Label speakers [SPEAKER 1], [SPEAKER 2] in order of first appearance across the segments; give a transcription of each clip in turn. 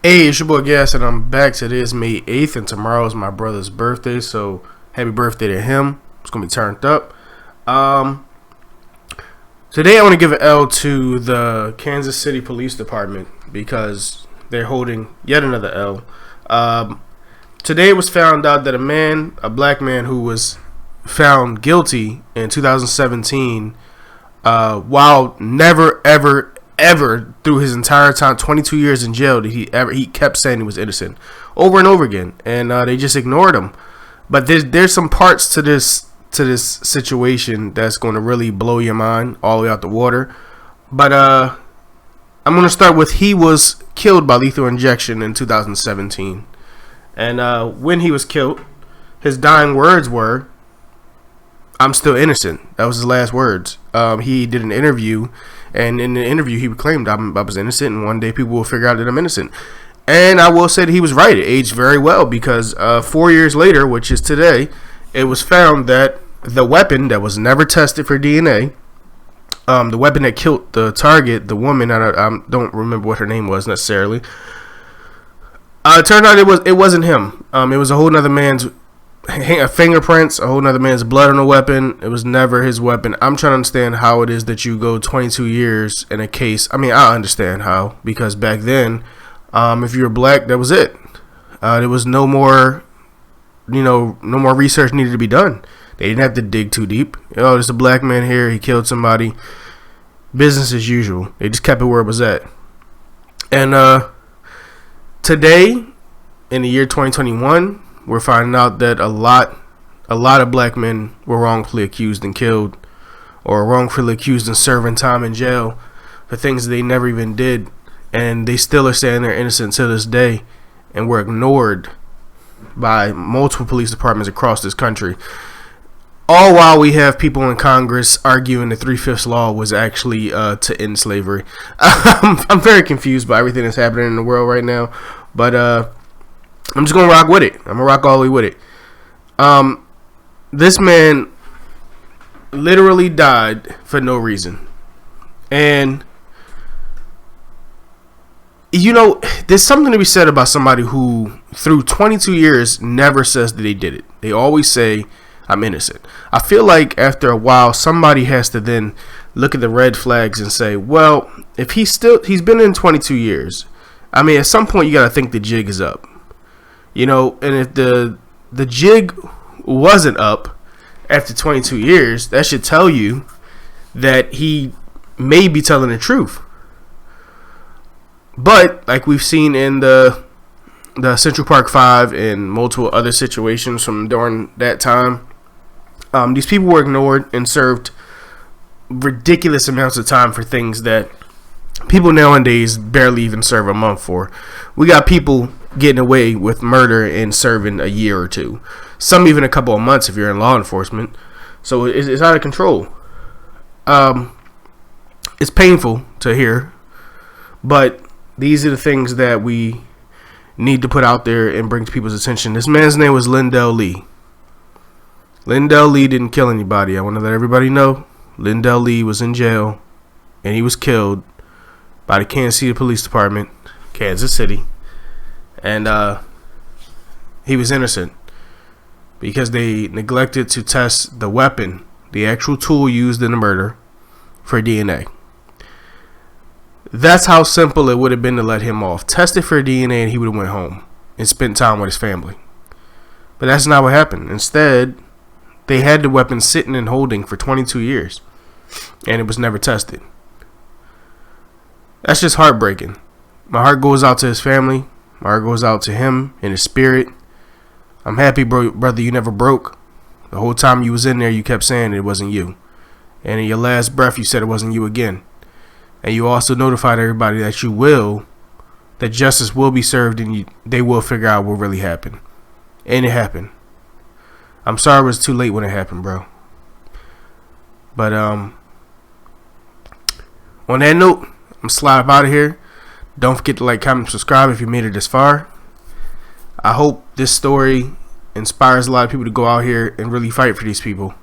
[SPEAKER 1] Hey, it's your boy Gas, and I'm back. Today is May 8th, and tomorrow is my brother's birthday, so happy birthday to him. It's going to be turned up. Today I want to give an L to the Kansas City Police Department because they're holding yet another L. Today it was found out that a black man who was found guilty in 2017, while never, ever through his entire time, 22 years in jail, he kept saying he was innocent over and over again, and they just ignored him. But there's some parts to this situation that's going to really blow your mind all the way out the water. But I'm going to start with he was killed by lethal injection in 2017, and when he was killed, his dying words were, "I'm still innocent." That was his last words. He did an interview, and in the interview he claimed I was innocent, and one day people will figure out that I'm innocent. And I will say that he was right. It aged very well because 4 years later, which is today, it was found that the weapon that was never tested for DNA, the weapon that killed the target, the woman, I don't remember what her name was necessarily. It turned out it wasn't him. It was a whole other man's fingerprints, a whole other man's blood on the weapon. It was never his weapon. I'm trying to understand how it is that you go 22 years in a case. I mean, I understand how, because back then, if you were black, that was it. There was no more research needed to be done. They didn't have to dig too deep. Oh, there's a black man here. He killed somebody. Business as usual. They just kept it where it was at. And today, in the year 2021, we're finding out that a lot of black men were wrongfully accused and killed, or wrongfully accused and serving time in jail for things they never even did, and they still are saying they're innocent to this day, and were ignored by multiple police departments across this country. All while we have people in Congress arguing the 3/5 law was actually to end slavery. I'm very confused by everything that's happening in the world right now, but I'm just gonna rock with it. I'm gonna rock all the way with it. This man literally died for no reason, and there's something to be said about somebody who, through 22 years, never says that they did it. They always say, "I'm innocent." I feel like after a while, somebody has to then look at the red flags and say, well, if he's been in 22 years, I mean, at some point you got to think the jig is up. And if the jig wasn't up after 22 years, that should tell you that he may be telling the truth. But like we've seen in the Central Park 5 and multiple other situations from during that time, these people were ignored and served ridiculous amounts of time for things that people nowadays barely even serve a month for. We got people getting away with murder and serving a year or two, some even a couple of months if you're in law enforcement. So it's out of control. It's painful to hear, but these are the things that we need to put out there and bring to people's attention. This man's name was Lendell Lee. Lendell Lee didn't kill anybody. I want to let everybody know Lendell Lee was in jail and he was killed by the Kansas City Police Department, Kansas City, and he was innocent because they neglected to test the weapon, the actual tool used in the murder, for DNA. That's how simple it would have been to let him off. Test it for DNA and he would have went home and spent time with his family. But that's not what happened. Instead, they had the weapon sitting and holding for 22 years, and it was never tested. That's just heartbreaking. My heart goes out to his family. My heart goes out to him and his spirit. I'm happy, brother, you never broke. The whole time you was in there, you kept saying it wasn't you. And in your last breath, you said it wasn't you again. And you also notified everybody that justice will be served and they will figure out what really happened. And it happened. I'm sorry it was too late when it happened, bro. But on that note, I'm slide out of here. Don't forget to like, comment, subscribe if you made it this far. I hope this story inspires a lot of people to go out here and really fight for these people.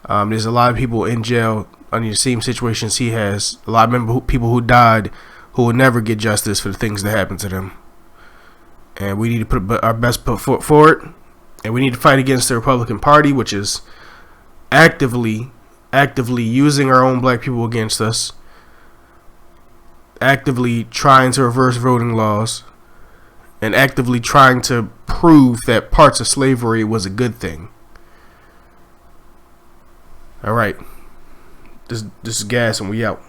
[SPEAKER 1] There's a lot of people in jail under the same situations he has. A lot of people who died who will never get justice for the things that happen to them. And we need to put our best foot forward, and we need to fight against the Republican Party, which is actively using our own black people against us, actively trying to reverse voting laws, and actively trying to prove that parts of slavery was a good thing. All right, this is Gas, and we out.